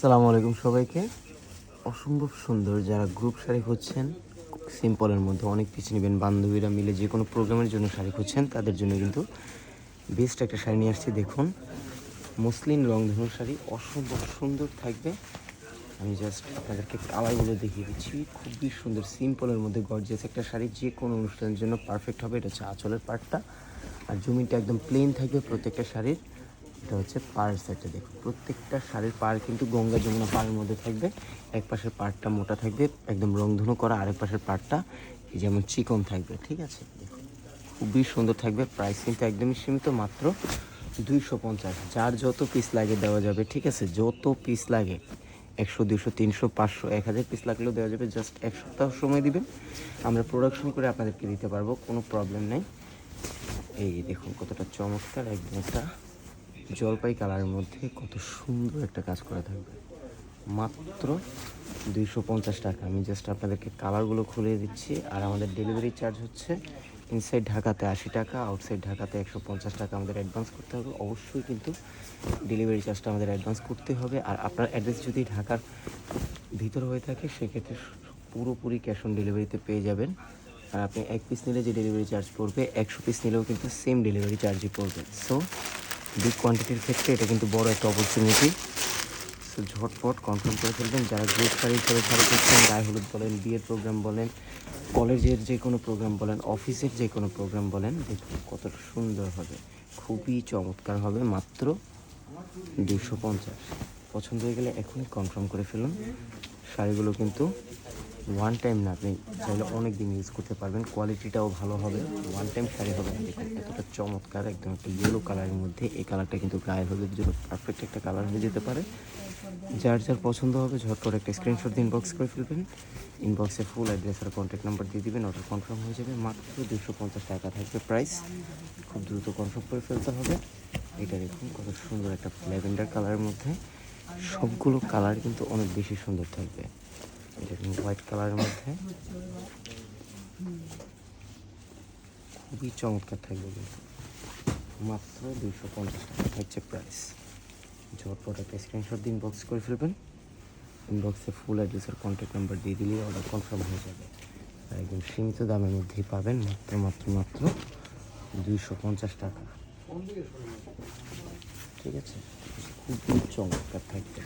আসসালামু আলাইকুম সবাইকে। অসম্ভব সুন্দর যারা গ্রুপ শাড়ি খুঁজছেন, সিম্পলের মধ্যে অনেক পিস নেবেন, বান্ধবীরা মিলে যে কোনো প্রোগ্রামের জন্য শাড়ি খুঁজছেন তাদের জন্য কিন্তু বেস্ট একটা শাড়ি নিয়ে আসছি। দেখুন, মসলিন রংধনু শাড়ি অসম্ভব সুন্দর থাকবে। আমি জাস্ট আপনাদেরকে কালারগুলো দেখিয়ে দিচ্ছি। খুবই সুন্দর, সিম্পলের মধ্যে গর্জিয়াস একটা শাড়ি, যে কোনো অনুষ্ঠানের জন্য পারফেক্ট হবে। এটা হচ্ছে আঁচলের পার্টটা, আর জমিটা একদম প্লেন থাকবে প্রত্যেকটা শাড়ির। এটা হচ্ছে পাড় সেটটা। দেখুন, প্রত্যেকটা শাড়ির পাড় কিন্তু গঙ্গা যমুনা পাড়ের মধ্যে থাকবে। এক পাশের পাড়টা মোটা থাকবে, একদম রংধনু করা, আরেক পাশের পাড়টা যেমন চিকন থাকবে। ঠিক আছে, দেখুন খুবই সুন্দর থাকবে। প্রাইস কিন্তু একদমই সীমিত, মাত্র 250। যার যত পিস লাগে দেওয়া যাবে। ঠিক আছে, যত পিস লাগে, 100, 200, 300, 500, 1000 পিস লাগলেও দেওয়া যাবে। জাস্ট এক সপ্তাহ সময় দিবেন, আমরা প্রোডাকশন করে আপনাদেরকে দিতে পারবো, কোনো প্রবলেম নেই। এই দেখুন কতটা চমৎকার, একদম একটা জলপাই কালারের মধ্যে কত সুন্দর একটা কাজ করা থাকবে। মাত্র 250 টাকা। আমি জাস্ট আপনাদেরকে কালারগুলো খুলে দিচ্ছি। আর আমাদের ডেলিভারি চার্জ হচ্ছে ইনসাইড ঢাকাতে 80 টাকা, আউটসাইড ঢাকাতে 150 টাকা আমাদের অ্যাডভান্স করতে হবে। অবশ্যই কিন্তু ডেলিভারি চার্জটা আমাদের অ্যাডভান্স করতে হবে। আর আপনার অ্যাড্রেস যদি ঢাকার ভিতর হয়ে থাকে সেক্ষেত্রে পুরোপুরি ক্যাশ অন ডেলিভারিতে পেয়ে যাবেন। আর আপনি এক পিস নিলে যে ডেলিভারি চার্জ পড়বে, 100 পিস নিলেও কিন্তু সেম ডেলিভারি চার্জই পড়বে। সো বিগ কোয়ান্টিটির ক্ষেত্রে এটা কিন্তু বড় একটা অপরচুনিটি। সো ঝটপট কনফার্ম করে ফেলবেন। যারা গ্রুপ শাড়ি হিসেবে শাড়ি করছেন, গায়ে হলুদ বলেন, বিয়ের প্রোগ্রাম বলেন, কলেজের যে কোনো প্রোগ্রাম বলেন, অফিসের যে কোনো প্রোগ্রাম বলেন, দেখুন কত সুন্দর হবে, খুবই চমৎকার হবে। মাত্র 250। পছন্দ হয়ে গেলে এখনই কনফার্ম করে ফেলুন। শাড়িগুলো কিন্তু ওয়ান টাইম না, আপনি চাইলে অনেক দিন ইউজ করতে পারবেন। কোয়ালিটিটাও ভালো হবে, ওয়ান টাইম শাড়ি হবে না। দেখুন এতটা চমৎকার, একদম একটা ইয়েলো কালারের মধ্যে। এই কালারটা কিন্তু গায়ে হলুদের জন্য পারফেক্ট একটা কালার হয়ে যেতে পারে। যার যার পছন্দ হবে ঝটপট একটা স্ক্রিনশট দিয়ে ইনবক্স করে ফেলবেন। ইনবক্সে ফুল অ্যাড্রেস আর কন্ট্যাক্ট নাম্বার দিয়ে দিবেন, অর্ডার কনফার্ম হয়ে যাবে। মাত্র 250 টাকা থাকবে প্রাইস। খুব দ্রুত কনফার্ম করে ফেলতে হবে। এটা দেখুন কত সুন্দর একটা ল্যাভেন্ডার কালারের মধ্যে। সবগুলো কালার কিন্তু অনেক বেশি সুন্দর থাকবে। এটা কিন্তু হোয়াইট কালারের মধ্যে খুবই চমৎকার থাকবে কিন্তু। মাত্র 250 টাকা থাকছে প্রাইস। ঝটপট একটা স্ক্রিনশট দিয়ে ইনবক্স করে ফেলবেন। ইনবক্সে ফুল অ্যাড্রেস আর কন্ট্যাক্ট নাম্বার দিয়ে দিলে অর্ডার কনফার্ম হয়ে যাবে। আর একদম সীমিত দামের মধ্যেই পাবেন, মাত্র মাত্র মাত্র 250 টাকা। ঠিক আছে, খুবই চমৎকার থাকবে।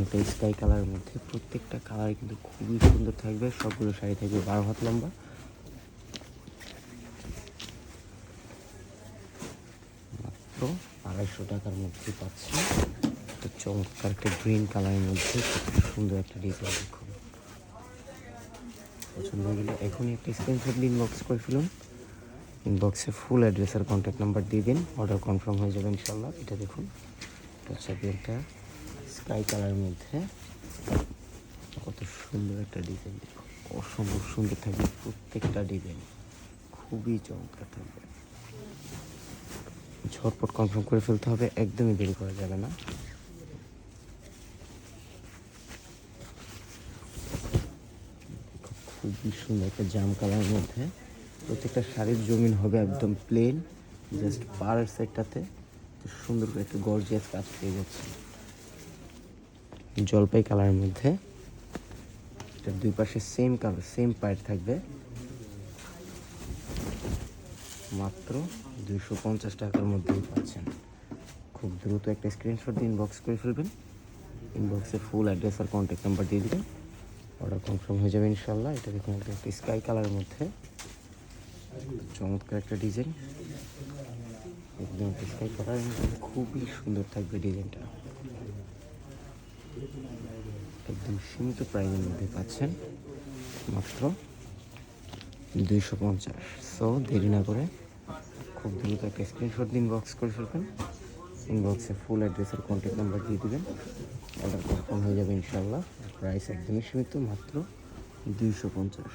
একটা স্কাই কালারের মধ্যে, প্রত্যেকটা কালার কিন্তু খুবই সুন্দর থাকবে। সবগুলো শাড়ি থাকবে 12 হাত লম্বা। মাত্র 250 টাকার মধ্যে পাচ্ছি একটা চমৎকার একটা গ্রিন কালারের মধ্যে খুব সুন্দর একটা ডিজাইন। দেখুন পছন্দ হয়ে গেলে এখনই একটা স্ক্রিনশট দিয়ে ইনবক্স করে ফেলুন। ইনবক্সে ফুল অ্যাড্রেস আর কন্ট্যাক্ট নাম্বার দিয়ে দিন, অর্ডার কনফার্ম হয়ে যাবে ইনশাল্লাহ। এটা দেখুন, এটা হচ্ছে একটা স্কাই কালারের মধ্যে কত সুন্দর একটা ডিজাইন। দেখুন অসম্ভব সুন্দর থাকবে প্রত্যেকটা ডিজাইন, খুবই চমৎকার থাকবে। ঝটপট কনফার্ম করে ফেলতে হবে, একদমই দেরি করা যাবে না। খুবই সুন্দর একটা জাম কালারের মধ্যে। প্রত্যেকটা শাড়ির জমিন হবে একদম প্লেন, জাস্ট পাড়ের সাইডটাতে সুন্দর করে একটা গর্জিয়াস কাজ পেয়ে যাচ্ছে। জলপাই কালারের মধ্যে এটা দুই পাশে সেম কালার, সেম পাড় থাকবে। মাত্র 250 টাকার মধ্যেই পাচ্ছেন। খুব দ্রুত একটা স্ক্রিনশট দিয়ে ইনবক্স করে ফেলবেন। ইনবক্সে ফুল অ্যাড্রেস আর কন্ট্যাক্ট নাম্বার দিয়ে দেবেন, অর্ডার কনফার্ম হয়ে যাবে ইনশাল্লাহ। এটা দেখুন একটা স্কাই কালারের মধ্যে চমৎকার একটা ডিজাইন, একদম স্কাই কালারের মধ্যে খুবই সুন্দর থাকবে ডিজাইনটা। একদম সীমিত প্রাইসের মধ্যে পাচ্ছেন, মাত্র 250। সো দেরি না করে খুব দ্রুত একটা স্ক্রিনশট দিয়ে ইনবক্স করে ফেলবেন। ইনবক্সে ফুল অ্যাড্রেস আর কন্ট্যাক্ট নাম্বার দিয়ে দেবেন, অর্ডার কনফার্ম হয়ে যাবে ইনশাল্লাহ। প্রাইস একদমই সীমিত, মাত্র 250।